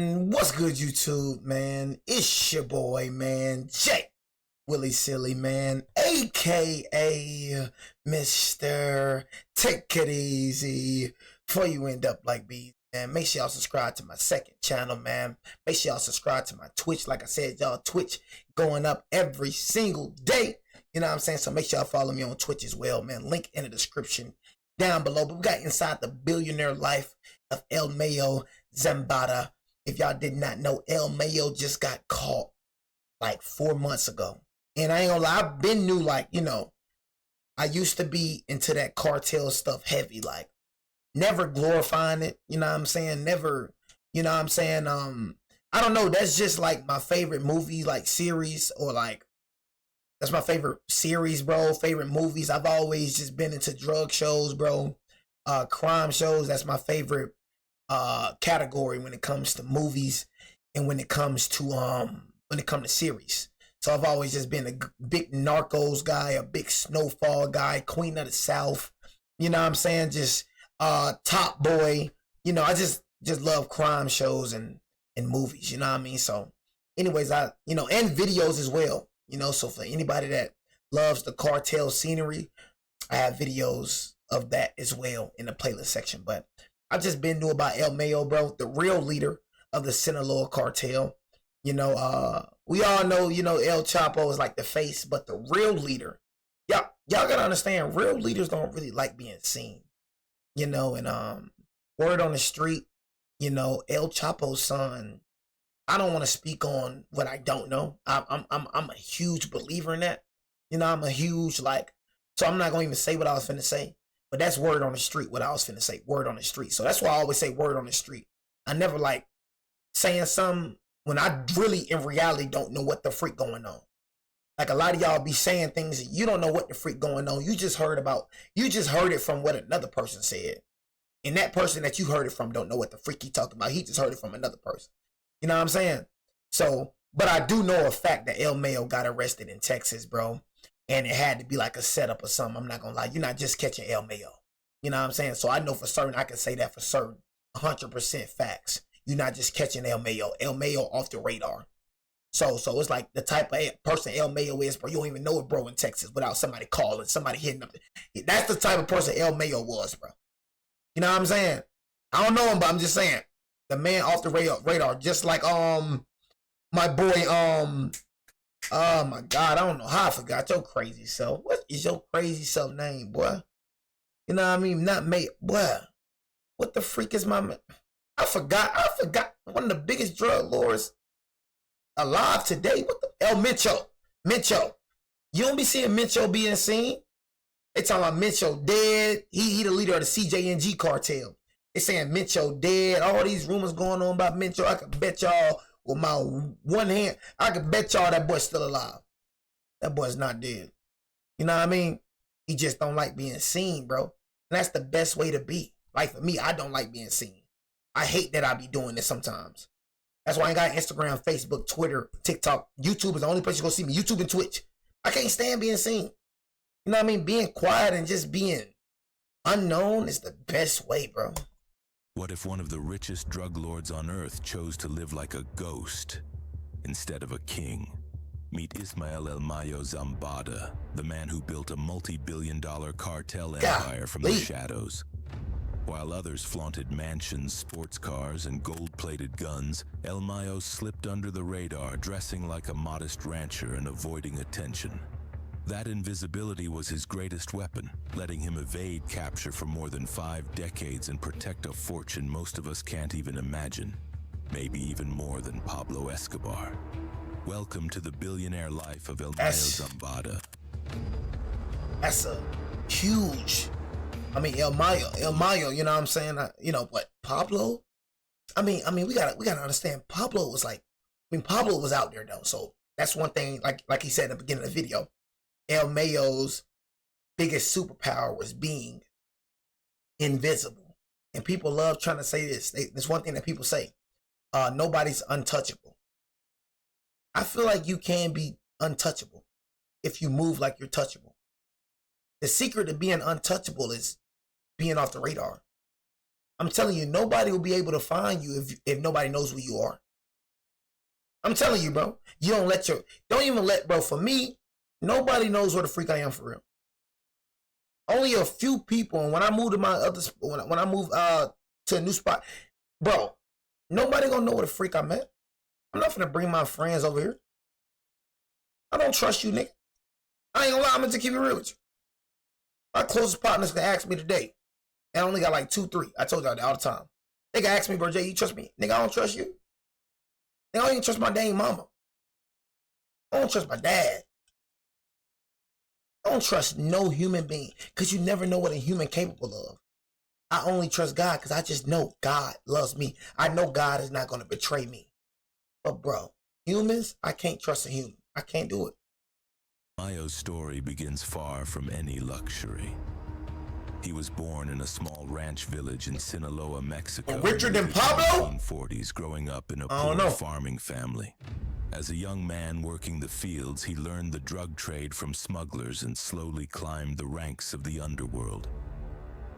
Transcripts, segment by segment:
What's good, YouTube, man? It's your boy, man, Jay Willie Silly, man, aka Mr. Take It Easy before you end up like bees, man. Make sure y'all subscribe to my second channel, man. Make sure y'all subscribe to my Twitch. Like I said, y'all, Twitch going up every single day. You know what I'm saying? So make sure y'all follow me on Twitch as well, man. Link in the description down below. But we got inside the billionaire life of El Mayo Zambada. If y'all did not know, El Mayo just got caught like 4 months ago. And I ain't gonna lie, I've been new, like, you know, I used to be into that cartel stuff heavy, like, never glorifying it, you know what I'm saying? Never, you know what I'm saying? I don't know, that's just like my favorite movie, like, series, or like, that's my favorite series, bro, favorite movies. I've always just been into drug shows, bro, crime shows. That's my favorite category when it comes to movies and when it comes to series. So I've always just been a big Narcos guy, a big Snowfall guy, Queen of the South. You know what I'm saying? Just Top Boy. You know, I just love crime shows and movies, you know what I mean? So anyways, and videos as well. You know, so for anybody that loves the cartel scenery, I have videos of that as well in the playlist section. But I've just been new about El Mayo, bro, the real leader of the Sinaloa cartel. You know, we all know, you know, El Chapo is like the face, but the real leader, y'all gotta understand, real leaders don't really like being seen. You know, and word on the street, you know, El Chapo's son, I don't want to speak on what I don't know. I'm a huge believer in that. You know, I'm a huge, like, so I'm not gonna even say what I was finna say. But that's word on the street, what I was finna say, word on the street. So that's why I always say word on the street. I never like saying something when I really, in reality, don't know what the freak going on. Like a lot of y'all be saying things that you don't know what the freak going on. You just heard it from what another person said. And that person that you heard it from don't know what the freak he talking about. He just heard it from another person. You know what I'm saying? So, but I do know a fact that El Mayo got arrested in Texas, bro. And it had to be like a setup or something. I'm not gonna lie. You're not just catching El Mayo. You know what I'm saying? So I know for certain, I can say that for certain. 100% facts. You're not just catching El Mayo. El Mayo off the radar. So it's like the type of person El Mayo is, bro. You don't even know it, bro, in Texas without somebody calling, somebody hitting up. That's the type of person El Mayo was, bro. You know what I'm saying? I don't know him, but I'm just saying. The man off the radar. Just like, my boy, oh my God, I don't know how I forgot your crazy self. What is your crazy self name, boy? You know what I mean? Not Mayo, boy. What the freak is my man? I forgot. One of the biggest drug lords alive today. What the El Mencho. You don't be seeing Mencho being seen. They talking about Mencho dead. He the leader of the CJNG cartel. They saying Mencho dead. All these rumors going on about Mencho. I can bet y'all with my one hand, I can bet y'all that boy's still alive. That boy's not dead. You know what I mean? He just don't like being seen, bro. And that's the best way to be. Like for me, I don't like being seen. I hate that I be doing this sometimes. That's why I ain't got Instagram, Facebook, Twitter, TikTok. YouTube is the only place you're gonna see me. YouTube and Twitch. I can't stand being seen. You know what I mean? Being quiet and just being unknown is the best way, bro. What if one of the richest drug lords on earth chose to live like a ghost instead of a king? Meet elmayozambada, the man who built a multi-billion-dollar cartel empire from the shadows. While others flaunted mansions, sports cars, and gold-plated guns, El Mayo slipped under the radar, dressing like a modest rancher and avoiding attention. That invisibility was his greatest weapon, letting him evade capture for more than 5 decades and protect a fortune most of us can't even imagine. Maybe even more than Pablo Escobar. Welcome to the billionaire life of elmayozambada. That's a huge... El Mayo, you know what I'm saying? You know, what, Pablo? I mean, we gotta understand, Pablo was like, Pablo was out there though, so that's one thing, like he said in the beginning of the video. El Mayo's biggest superpower was being invisible. And people love trying to say this. There's one thing that people say, nobody's untouchable. I feel like you can be untouchable if you move like you're touchable. The secret of being untouchable is being off the radar. I'm telling you, nobody will be able to find you if nobody knows who you are. I'm telling you, bro. You don't even let, bro, for me, nobody knows what the freak I am for real. Only a few people, and when I moved to my other, when I moved to a new spot, bro, nobody gonna know what a freak I'm at. I'm not gonna bring my friends over here. I don't trust you, nigga. I ain't gonna lie, I'm gonna keep it real with you. My closest partners can ask me today, and I only got like 2, 3. I told y'all that all the time. They can ask me, bro, Jay, you trust me? Nigga, I don't trust you. Nigga, I don't even trust my dang mama. I don't trust my dad. I don't trust no human being, because you never know what a human capable of. I only trust God because I just know God loves me. I know God is not going to betray me. But bro, humans, I can't trust a human. I can't do it. Mayo's story begins far from any luxury. He was born in a small ranch village in Sinaloa, Mexico. Richer than in the Pablo? 1940s, growing up in a poor farming family. As a young man working the fields, he learned the drug trade from smugglers and slowly climbed the ranks of the underworld.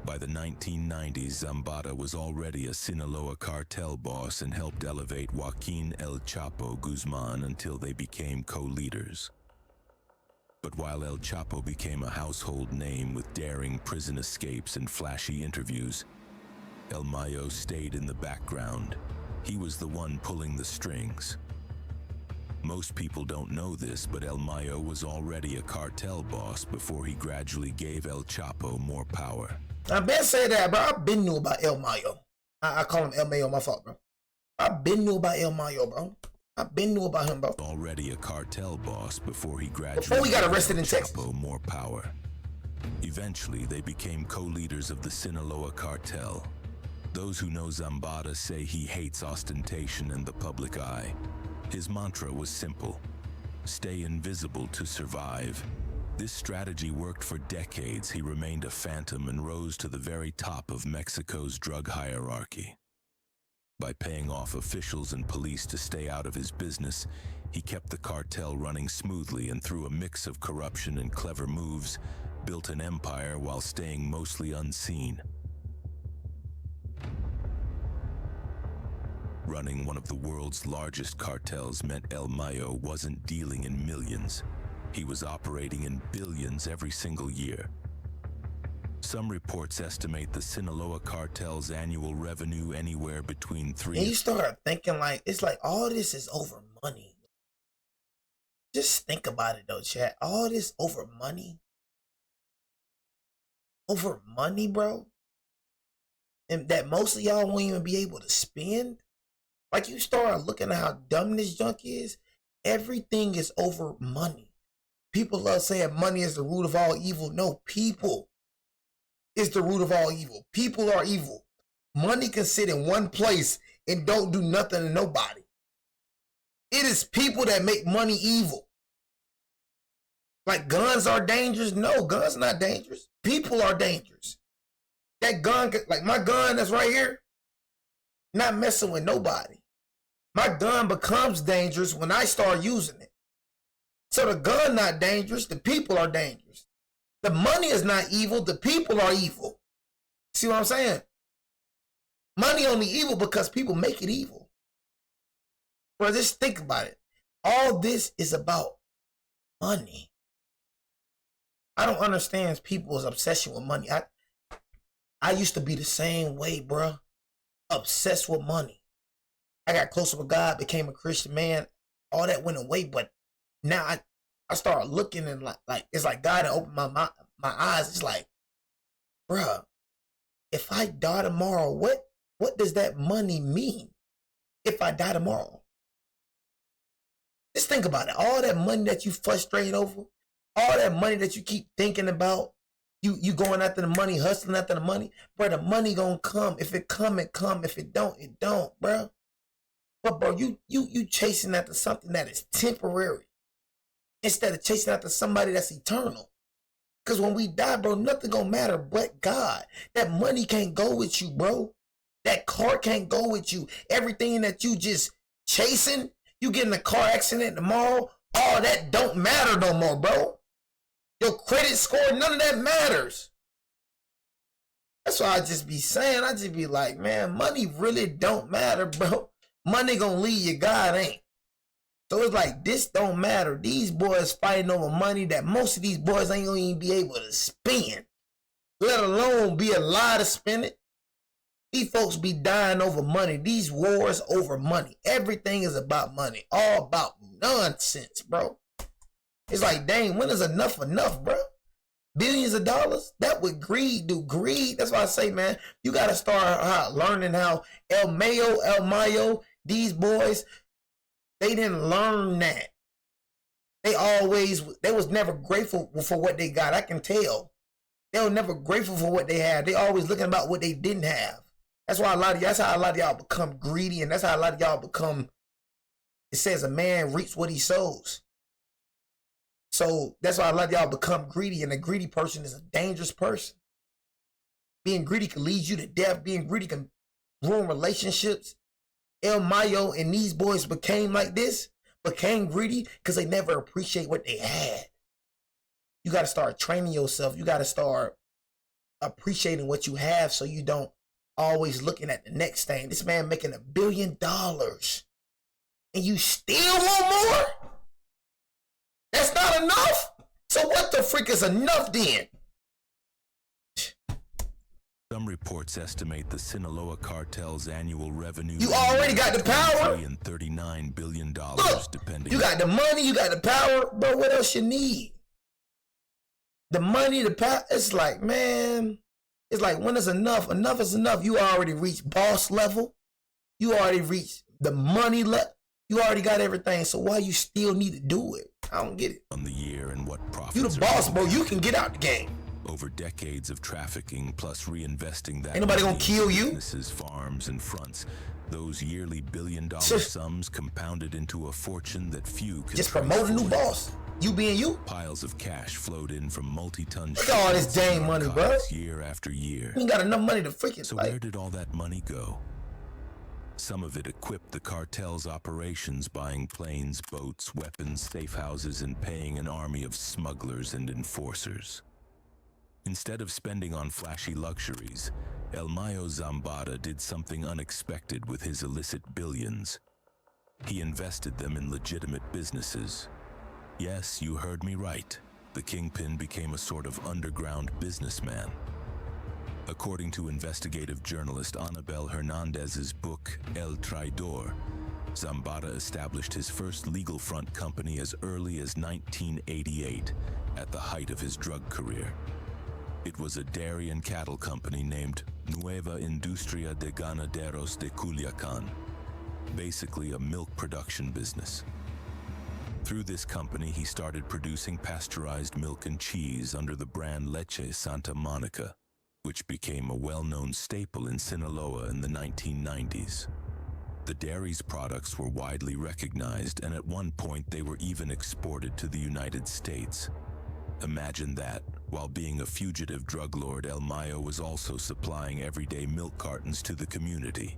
By the 1990s, Zambada was already a Sinaloa cartel boss and helped elevate Joaquin El Chapo Guzman until they became co-leaders. But while El Chapo became a household name with daring prison escapes and flashy interviews, El Mayo stayed in the background. He was the one pulling the strings. Most people don't know this, but El Mayo was already a cartel boss before he gradually gave El Chapo more power. I've been saying that, bro. I've been knew about El Mayo. I call him El Mayo, my fault, bro. I've been knew about El Mayo, bro. I've been knew about him, bro. Already a cartel boss before he gradually before he got arrested in Texas. Chapo more power. Eventually, they became co-leaders of the Sinaloa cartel. Those who know Zambada say he hates ostentation and the public eye. His mantra was simple: stay invisible to survive. This strategy worked for decades. He remained a phantom and rose to the very top of Mexico's drug hierarchy. By paying off officials and police to stay out of his business, he kept the cartel running smoothly, and through a mix of corruption and clever moves, built an empire while staying mostly unseen. Running one of the world's largest cartels meant El Mayo wasn't dealing in millions. He was operating in billions every single year. Some reports estimate the Sinaloa cartel's annual revenue anywhere between 3. And you start thinking like, it's like all this is over money. Just think about it though, chat. All this over money. Over money, bro. And that most of y'all won't even be able to spend. Like, you start looking at how dumb this junk is. Everything is over money. People love saying money is the root of all evil. No, people is the root of all evil. People are evil. Money can sit in one place and don't do nothing to nobody. It is people that make money evil. Like, guns are dangerous. No, guns not dangerous. People are dangerous. That gun, like my gun that's right here, not messing with nobody. My gun becomes dangerous when I start using it. So the gun not dangerous, the people are dangerous. The money is not evil, the people are evil. See what I'm saying? Money only evil because people make it evil. Bro, just think about it. All this is about money. I don't understand people's obsession with money. I used to be the same way, bro. Obsessed with money. I got closer with God, became a Christian man. All that went away, but now I started looking and like it's like God opened my eyes. It's like, bruh, if I die tomorrow, what does that money mean? If I die tomorrow, just think about it. All that money that you frustrate over, all that money that you keep thinking about, you going after the money, hustling after the money, bro. The money gonna come. If it come, it come. If it don't, it don't, bro. But bro, you chasing after something that is temporary instead of chasing after somebody that's eternal. Because when we die, bro, nothing gonna matter but God. That money can't go with you, bro. That car can't go with you. Everything that you just chasing, you get in a car accident tomorrow, all that don't matter no more, bro. Your credit score, none of that matters. That's why I just be saying, I just be like, man, money really don't matter, bro. Money gonna lead you, God ain't. So it's like, this don't matter. These boys fighting over money that most of these boys ain't gonna even be able to spend, let alone be alive to spend it. These folks be dying over money. These wars over money. Everything is about money. All about nonsense, bro. It's like, dang, when is enough, bro? Billions of dollars? That what greed do. Greed. That's why I say, man, you got to start learning how Mayo, these boys, they didn't learn that. They was never grateful for what they got. I can tell. They were never grateful for what they had. They always looking about what they didn't have. That's how a lot of y'all become greedy, and that's how a lot of y'all become, it says a man reaps what he sows. So that's why a lot of y'all become greedy, and a greedy person is a dangerous person. Being greedy can lead you to death. Being greedy can ruin relationships. Mayo and these boys became like this, became greedy because they never appreciate what they had. You got to start training yourself. You got to start appreciating what you have so you don't always looking at the next thing. This man making $1 billion and you still want more? That's not enough? So what the freak is enough then? Some reports estimate the Sinaloa cartel's annual revenue. You already got the power. And $39 billion, depending. You got the money, you got the power, but what else you need? The money, the power. It's like, man, it's like, when is enough? Enough is enough. You already reached boss level. You already reached the money level. You already got everything. So why you still need to do it? I don't get it. On the year and what profits. You the boss, bro. You can get out the game. Over decades of trafficking plus reinvesting that. Ain't nobody gonna kill you. Businesses, farms, and fronts. Those yearly billion-dollar sums compounded into a fortune that few could just promote a new boss. You being you. Piles of cash flowed in from multi-ton. Look at all this dang money, bro. Year after year. You ain't got enough money to freaking. So where did all that money go? Some of it equipped the cartel's operations, buying planes, boats, weapons, safe houses, and paying an army of smugglers and enforcers. Instead of spending on flashy luxuries, elmayozambada did something unexpected with his illicit billions. He invested them in legitimate businesses. Yes, you heard me right. The kingpin became a sort of underground businessman. According to investigative journalist Anabel Hernandez's book, El Traidor, Zambada established his first legal front company as early as 1988, at the height of his drug career. It was a dairy and cattle company named Nueva Industria de Ganaderos de Culiacan, basically a milk production business. Through this company, he started producing pasteurized milk and cheese under the brand Leche Santa Monica, which became a well-known staple in Sinaloa in the 1990s. The dairy's products were widely recognized, and at one point they were even exported to the United States. Imagine that, while being a fugitive drug lord, El Mayo was also supplying everyday milk cartons to the community.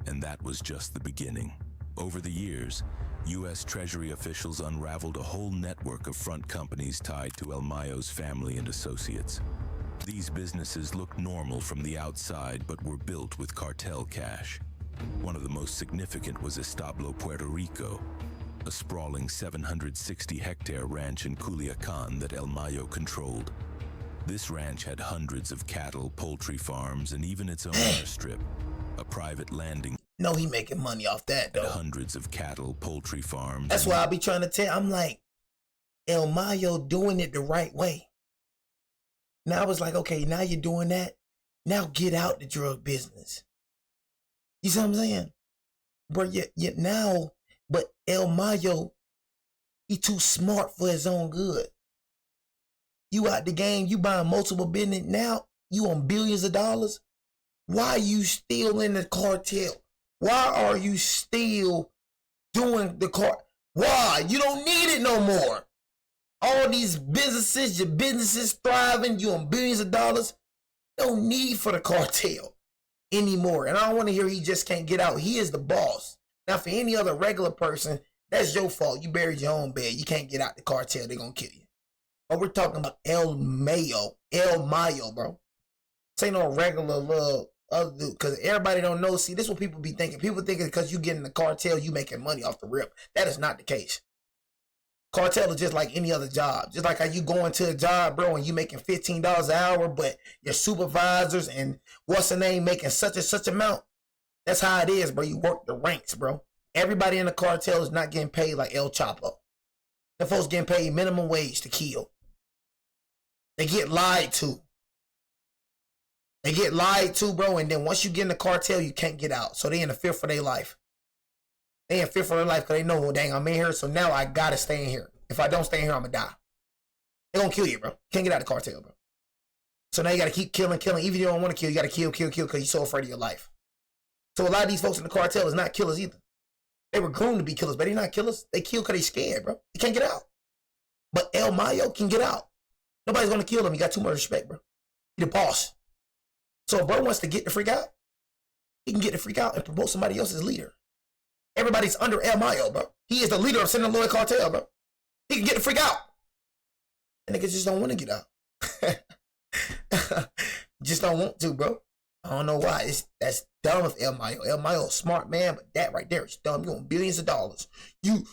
And that was just the beginning. Over the years, U.S. Treasury officials unraveled a whole network of front companies tied to El Mayo's family and associates. These businesses looked normal from the outside, but were built with cartel cash. One of the most significant was Establo Puerto Rico, a sprawling 760-hectare ranch in Culiacan that El Mayo controlled. This ranch had hundreds of cattle, poultry farms, and even its own airstrip, a private landing. No, he making money off that, though. Hundreds of cattle, poultry farms. That's why I be trying to tell. I'm like, El Mayo doing it the right way. Now I was like, okay, now you're doing that. Now get out the drug business. You see what I'm saying? Bro, yet now, but El Mayo, he too smart for his own good. You out the game, you buying multiple business. Now you on billions of dollars. Why are you still in the cartel? Why are you still doing the Why? You don't need it no more. All these businesses, your businesses thriving, you on billions of dollars. No need for the cartel anymore. And I don't want to hear he just can't get out. He is the boss. Now, for any other regular person, that's your fault. You buried your own bed. You can't get out the cartel. They're going to kill you. But we're talking about El Mayo, bro. This ain't no regular little other dude. Because everybody don't know. See, this is what people be thinking. People thinking because you get in the cartel, you making money off the rip. That is not the case. Cartel is just like any other job. Just like how you go into a job, bro, and you making $15 an hour, but your supervisors and what's the name making such and such amount. That's how it is, bro. You work the ranks, bro. Everybody in the cartel is not getting paid like El Chapo. The folks getting paid minimum wage to kill. They get lied to. They get lied to, bro, and then once you get in the cartel, you can't get out. So they in the fear for their life. They in fear for their life because they know, well, dang, I'm in here, so now I gotta stay in here. If I don't stay in here, I'm gonna die. They're gonna kill you, bro. Can't get out of the cartel, bro. So now you gotta keep killing. Even if you don't want to kill, you gotta kill, because you're so afraid of your life. So a lot of these folks in the cartel is not killers either. They were groomed to be killers, but they're not killers. They kill because they scared, bro. They can't get out. But El Mayo can get out. Nobody's gonna kill him. He got too much respect, bro. He the boss. So if bro wants to get the freak out, he can get the freak out and promote somebody else as leader. Everybody's under El Mayo, bro. He is the leader of Sinaloa cartel, bro. He can get the freak out. And niggas just don't want to get out. Just don't want to, bro. I don't know why. That's dumb with El Mayo. El Mayo, smart man, but that right there is dumb. You want billions of dollars. I'm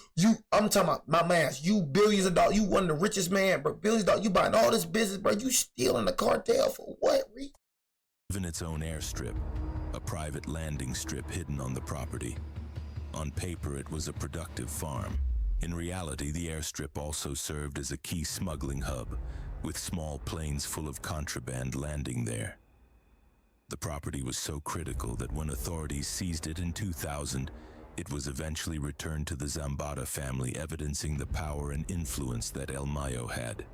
talking about my man. You billions of dollars. You one of the richest man, bro. Billions of dollars. You buying all this business, bro. You stealing the cartel for what, Reed? Even its own airstrip, a private landing strip hidden on the property. On paper, it was a productive farm. In reality, the airstrip also served as a key smuggling hub, with small planes full of contraband landing there. The property was so critical that when authorities seized it in 2000, it was eventually returned to the Zambada family, evidencing the power and influence that El Mayo had.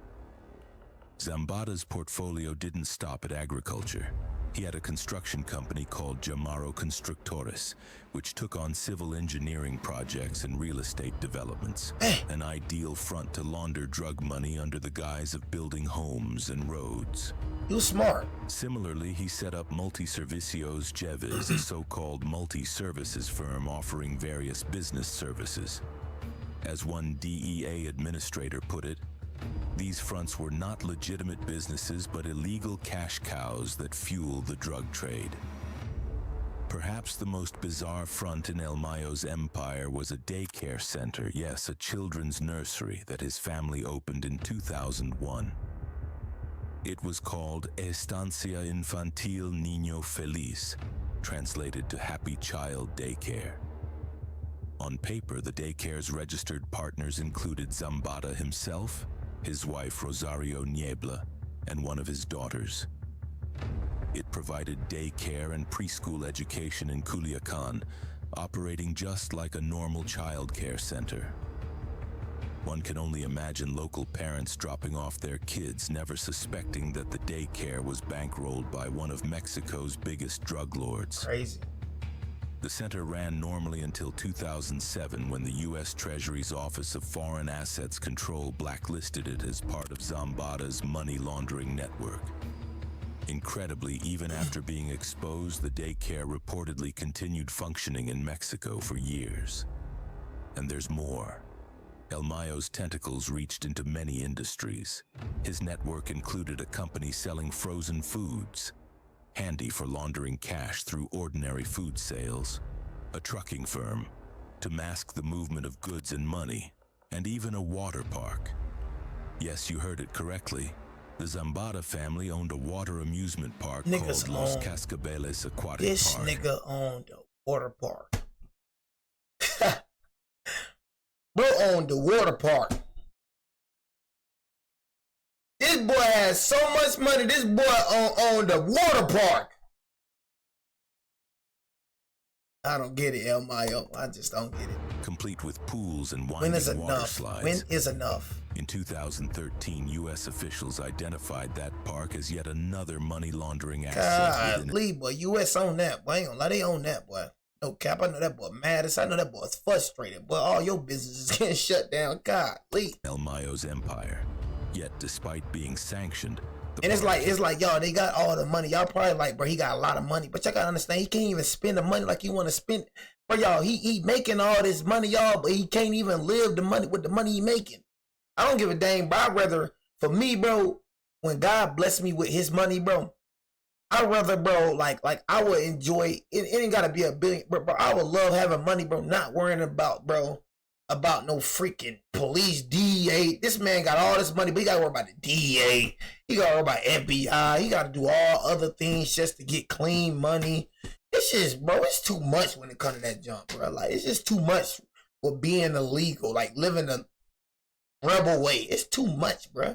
Zambada's portfolio didn't stop at agriculture. He had a construction company called Jamaro Constructores, which took on civil engineering projects and real estate developments. An ideal front to launder drug money under the guise of building homes and roads. You smart. Similarly, he set up Multiservicios Jeves, a so-called multi-services firm offering various business services. As one DEA administrator put it, these fronts were not legitimate businesses, but illegal cash cows that fuel the drug trade. Perhaps the most bizarre front in El Mayo's empire was a daycare center, yes, a children's nursery that his family opened in 2001. It was called Estancia Infantil Niño Feliz, translated to Happy Child Daycare. On paper, the daycare's registered partners included Zambada himself, his wife Rosario Niebla, and one of his daughters. It provided daycare and preschool education in Culiacan, operating just like a normal child care center. One can only imagine local parents dropping off their kids, never suspecting that the daycare was bankrolled by one of Mexico's biggest drug lords. Crazy. The center ran normally until 2007, when the U.S. Treasury's Office of Foreign Assets Control blacklisted it as part of Zambada's money laundering network. Incredibly, even after being exposed, the daycare reportedly continued functioning in Mexico for years. And there's more. El Mayo's tentacles reached into many industries. His network included a company selling frozen foods, handy for laundering cash through ordinary food sales, a trucking firm to mask the movement of goods and money, and even a water park. Yes, you heard it correctly. The Zambada family owned a water amusement park called Los Cascabeles Aquatic this Park. This nigga owned a water park. Bro owned the water park. This boy has so much money. This boy owned the water park. I don't get it, El Mayo. I just don't get it. Complete with pools and winding water slides. When is enough? In 2013, U.S. officials identified that park as yet another money laundering asset. Golly, boy, U.S. own that, boy. I ain't gonna lie, they own that, boy. No cap, I know that boy mad. I know that boy's frustrated, boy. All your business is getting shut down. Golly. El Mayo's empire. Yet, despite being sanctioned, and it's like, y'all, they got all the money. Y'all probably like, bro, he got a lot of money. But y'all gotta understand, he can't even spend the money like he wanna spend it. Bro, y'all, he making all this money, y'all, but he can't even live the money with the money he making. I don't give a dang, bro. I'd rather, for me, bro, when God bless me with his money, bro, I'd rather, bro, like I would enjoy it. It ain't gotta be a billion, bro. I would love having money, bro. Not worrying about, bro, about no freaking police, DEA. This man got all this money, but he gotta worry about the DEA. He gotta worry about FBI. He gotta do all other things just to get clean money. It's just, bro, it's too much when it comes to that junk, bro. Like, it's just too much for being illegal, like living a rebel way. It's too much, bro.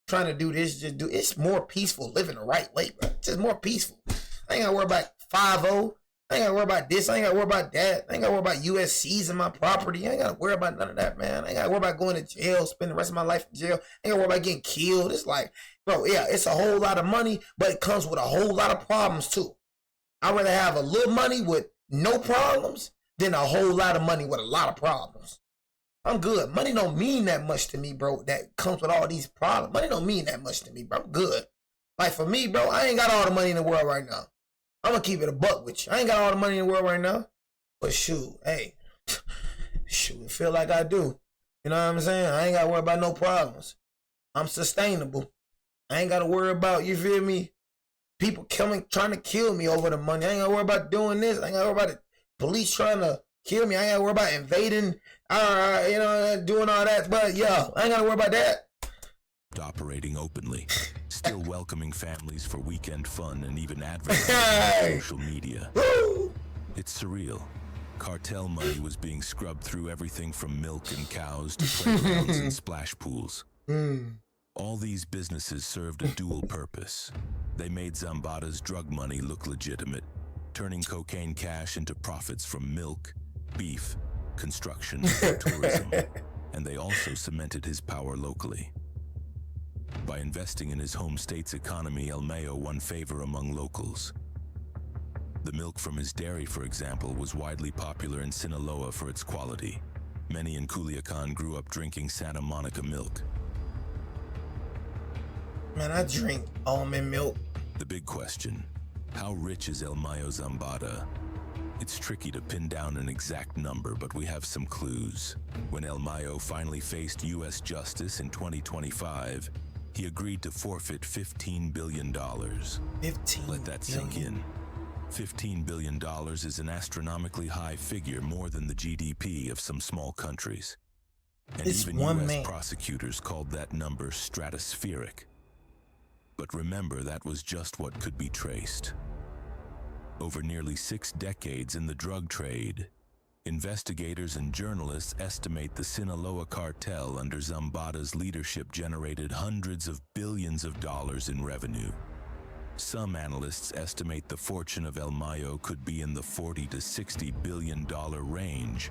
Trying to do this, just do it's more peaceful living the right way, bro. It's just more peaceful. I ain't gotta worry about 5-0. I ain't gotta worry about this. I ain't gotta worry about that. I ain't gotta worry about USCs in my property. I ain't gotta worry about none of that, man. I ain't gotta worry about going to jail, spending the rest of my life in jail. I ain't gotta worry about getting killed. It's like, bro, yeah, it's a whole lot of money, but it comes with a whole lot of problems too. I'd rather have a little money with no problems than a whole lot of money with a lot of problems. I'm good. Money don't mean that much to me, bro. That comes with all these problems. Money don't mean that much to me, bro. I'm good. Like for me, bro, I ain't got all the money in the world right now. I'm gonna keep it a buck with you. I ain't got all the money in the world right now. But shoot, hey, shoot, it feel like I do. You know what I'm saying? I ain't gotta worry about no problems. I'm sustainable. I ain't gotta worry about, you feel me? People coming, trying to kill me over the money. I ain't gotta worry about doing this. I ain't gotta worry about the police trying to kill me. I ain't gotta worry about invading, doing all that. But yo, I ain't gotta worry about that. Operating openly, still welcoming families for weekend fun and even advertising on social media. It's surreal. Cartel money was being scrubbed through everything from milk and cows to playgrounds and splash pools. All these businesses served a dual purpose. They made Zambada's drug money look legitimate, turning cocaine cash into profits from milk, beef, construction, and tourism. And they also cemented his power locally. By investing in his home state's economy, El Mayo won favor among locals. The milk from his dairy, for example, was widely popular in Sinaloa for its quality. Many in Culiacan grew up drinking Santa Monica milk. Man, I drink almond milk. The big question, how rich is elmayozambada? It's tricky to pin down an exact number, but we have some clues. When El Mayo finally faced U.S. justice in 2025, he agreed to forfeit $15 billion. 15 Let that sink in. $15 billion is an astronomically high figure, more than the GDP of some small countries. And it's even U.S. prosecutors called that number stratospheric. But remember, that was just what could be traced. Over nearly 6 decades in the drug trade, investigators and journalists estimate the Sinaloa cartel under Zambada's leadership generated hundreds of billions of dollars in revenue. Some analysts estimate the fortune of El Mayo could be in the $40 to $60 billion range.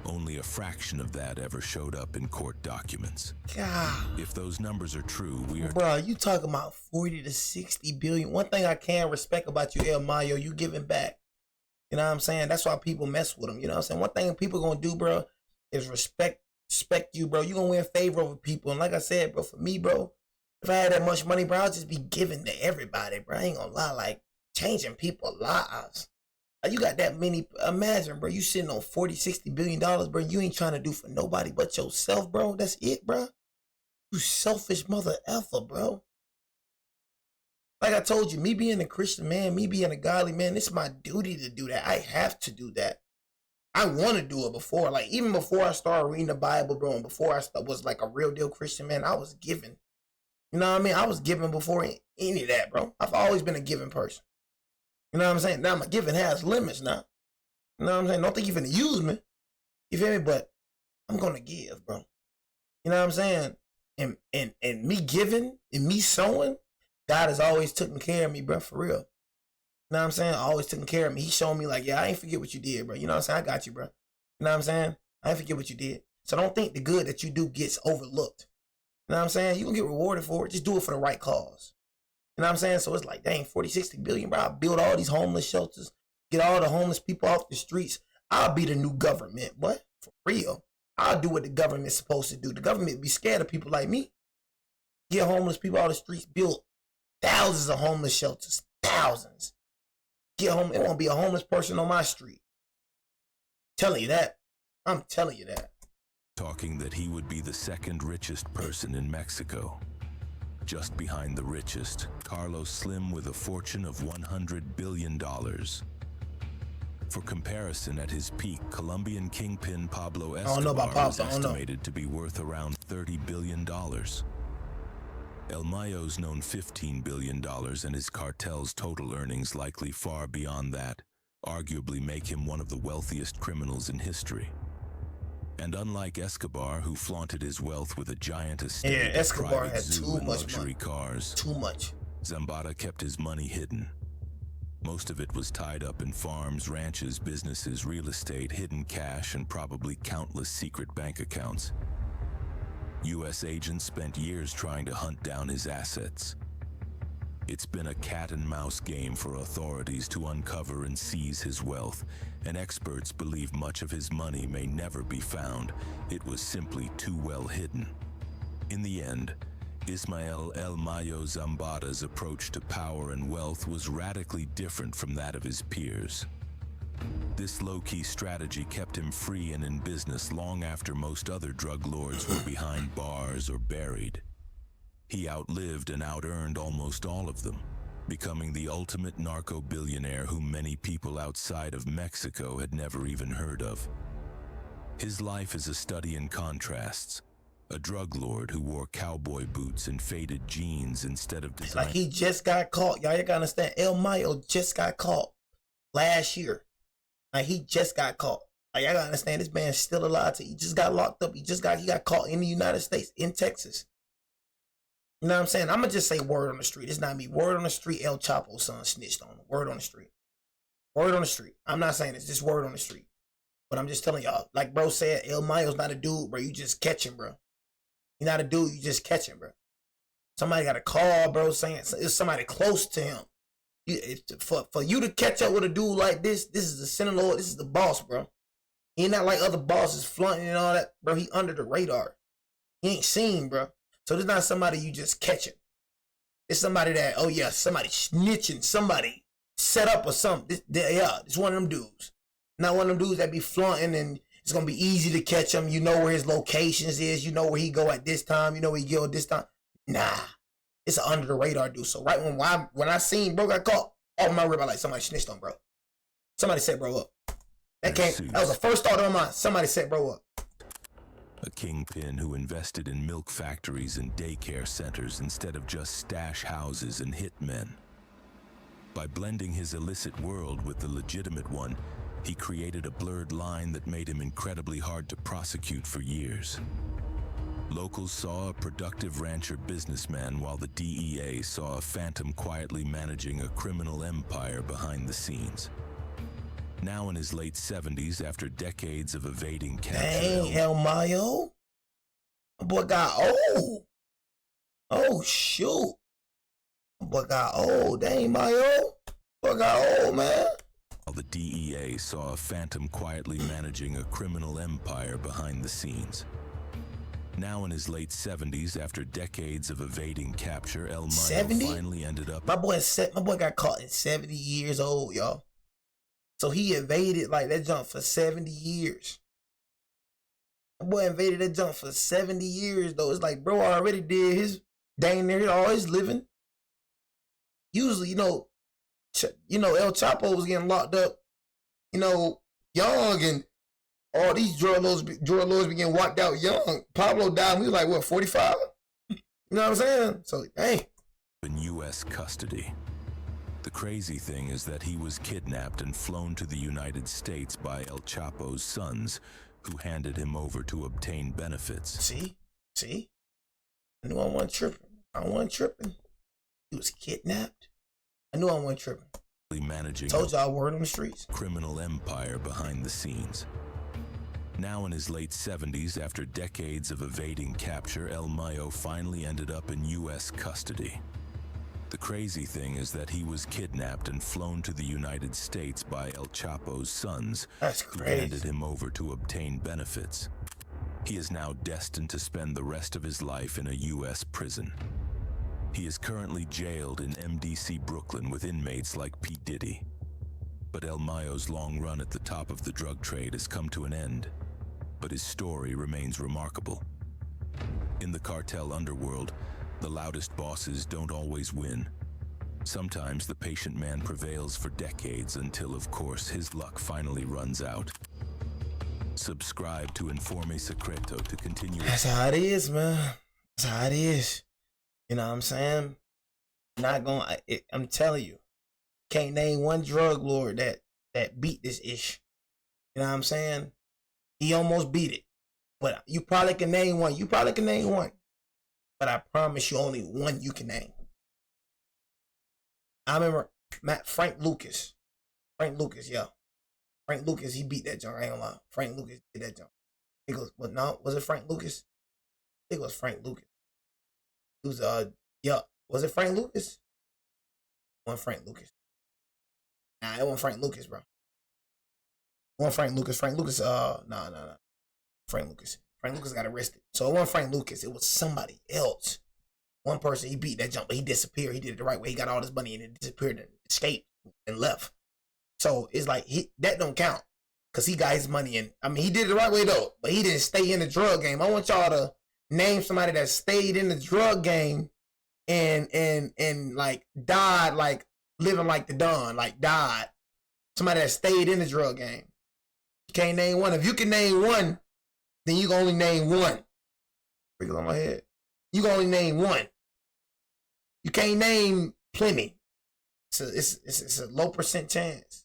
Only a fraction of that ever showed up in court documents. God. If those numbers are true, we are... Bro, you talking about 40 to 60 billion. One thing I can respect about you, El Mayo, you giving back. You know what I'm saying? That's why people mess with him. You know what I'm saying? One thing people gonna do, bro, is respect you, bro. You gonna win favor over people. And like I said, bro, for me, bro, if I had that much money, bro, I'll just be giving to everybody, bro. I ain't gonna lie, like, changing people's lives. Like, you got that many, imagine, bro, you sitting on 40, 60 billion dollars, bro. You ain't trying to do for nobody but yourself, bro. That's it, bro. You selfish mother effer, bro. Like I told you, me being a Christian man, me being a godly man, it's my duty to do that. I have to do that. I want to do it before. Like, even before I started reading the Bible, bro, and before I was like a real deal Christian man, I was giving. You know what I mean? I was giving before any of that, bro. I've always been a giving person. You know what I'm saying? Now my giving has limits now. You know what I'm saying? Don't think you're finna use me. You feel me? But I'm gonna give, bro. You know what I'm saying? And me giving and me sowing, God has always taken care of me, bro, for real. You know what I'm saying? Always taking care of me. He showed me like, yeah, I ain't forget what you did, bro. You know what I'm saying? I got you, bro. You know what I'm saying? I ain't forget what you did. So don't think the good that you do gets overlooked. You know what I'm saying? You gonna get rewarded for it. Just do it for the right cause. You know what I'm saying? So it's like, dang, 40, 60 billion, bro. I'll build all these homeless shelters, get all the homeless people off the streets. I'll be the new government, what? For real. I'll do what the government's supposed to do. The government be scared of people like me. Get homeless people off the streets, build thousands of homeless shelters. Thousands. Get home. It won't be a homeless person on my street. Telling you that. I'm telling you that. Talking that he would be the second richest person in Mexico. Just behind the richest, Carlos Slim with a fortune of $100 billion. For comparison, at his peak, Colombian kingpin Pablo Escobar is estimated to be worth around $30 billion. El Mayo's known $15 billion, and his cartel's total earnings likely far beyond that, arguably make him one of the wealthiest criminals in history. And unlike Escobar, who flaunted his wealth with a giant estate, Escobar had too much luxury cars, too much. Zambada kept his money hidden. Most of it was tied up in farms, ranches, businesses, real estate, hidden cash, and probably countless secret bank accounts. U.S. agents spent years trying to hunt down his assets. It's been a cat-and-mouse game for authorities to uncover and seize his wealth, and experts believe much of his money may never be found. It was simply too well hidden. In the end, Ismael El Mayo Zambada's approach to power and wealth was radically different from that of his peers. This low-key strategy kept him free and in business long after most other drug lords were behind bars or buried. He outlived and out-earned almost all of them, becoming the ultimate narco-billionaire whom many people outside of Mexico had never even heard of. His life is a study in contrasts. A drug lord who wore cowboy boots and faded jeans instead of design. Like, he just got caught. Y'all gotta understand, El Mayo just got caught last year. Like, he just got caught. Like, y'all gotta understand, this man's still alive. He just got locked up. He got caught in the United States, in Texas. You know what I'm saying? I'm gonna just say word on the street. It's not me. Word on the street, El Chapo's son snitched on him. Word on the street. Word on the street. I'm not saying it's just word on the street. But I'm just telling y'all, like bro said, El Mayo's not a dude, bro. You just catch him, bro. You're not a dude, you just catch him, bro. Somebody got a call, bro, saying it's somebody close to him. For you to catch up with a dude like this is the center lord, this is the boss, bro. He ain't not like other bosses flaunting and all that, bro. He under the radar. He ain't seen, bro. So this not somebody you just catch it. It's somebody that, oh yeah, somebody snitching, somebody set up or something. It's one of them dudes. Not one of them dudes that be flaunting and it's going to be easy to catch him. You know where his locations is. You know where he go at this time. You know where he go at this time. Nah. It's an under the radar dude. So right when I seen bro got caught, all my rib, I like somebody snitched on bro. Somebody set bro up. That was the first thought on mine. Somebody set bro up. A kingpin who invested in milk factories and daycare centers instead of just stash houses and hitmen. By blending his illicit world with the legitimate one, he created a blurred line that made him incredibly hard to prosecute for years. Locals saw a productive rancher businessman while the DEA saw a phantom quietly managing a criminal empire behind the scenes. Now in his late 70s, after decades of evading capture. Dang, El Mayo? My boy got old. Oh, shoot. My boy got old. Dang, Mayo. Boy got old, man. While the DEA saw a phantom quietly managing a criminal empire behind the scenes. Now in his late 70s, after decades of evading capture, El Mayo finally ended up... My boy got caught at 70 years old, y'all. So he evaded like that jump for 70 years. My boy evaded that jump for 70 years, though. It's like, bro already did his dang near all his living. Usually, you know, El Chapo was getting locked up, young, and all these drug lords be getting wiped out young. Pablo died when he was like, what, 45? You know what I'm saying? So, dang. In U.S. custody. The crazy thing is that he was kidnapped and flown to the United States by El Chapo's sons, who handed him over to obtain benefits. See? I knew I wasn't tripping. He was kidnapped. I knew I wasn't tripping. Managing Told y'all word on the streets. Criminal empire behind the scenes. Now in his late 70s, after decades of evading capture, El Mayo finally ended up in U.S. custody. The crazy thing is that he was kidnapped and flown to the United States by El Chapo's sons, who handed him over to obtain benefits. He is now destined to spend the rest of his life in a U.S. prison. He is currently jailed in MDC Brooklyn with inmates like P. Diddy. But El Mayo's long run at the top of the drug trade has come to an end, but his story remains remarkable. In the cartel underworld, The loudest bosses don't always win. Sometimes the patient man prevails for decades until, of course, his luck finally runs out. Subscribe to Informe Secreto to continue. That's how it is, man. That's how it is. You know what I'm saying? I'm telling you, can't name one drug lord that beat this ish. You know what I'm saying? He almost beat it. But you probably can name one. But I promise you only one you can name. I remember Frank Lucas, yeah. Frank Lucas, he beat that junk. I ain't gonna lie. Frank Lucas did that junk. He goes, but no, was it Frank Lucas? I think it was Frank Lucas. It was, yeah. Was it Frank Lucas? It wasn't Frank Lucas. Nah, it wasn't Frank Lucas, bro. It wasn't Frank Lucas. Frank Lucas, no. Frank Lucas. Frank Lucas got arrested. So it wasn't Frank Lucas. It was somebody else. One person, he beat that jump, but he disappeared. He did it the right way. He got all this money and it disappeared and escaped and left. So it's like, that don't count because he got his money in. I mean, he did it the right way though, but he didn't stay in the drug game. I want y'all to name somebody that stayed in the drug game and like died, like living like the Don, like died. Somebody that stayed in the drug game. You can't name one. If you can name one, then you can only name one. Wrinkle on my head. You can only name one. You can't name plenty. It's a low % chance.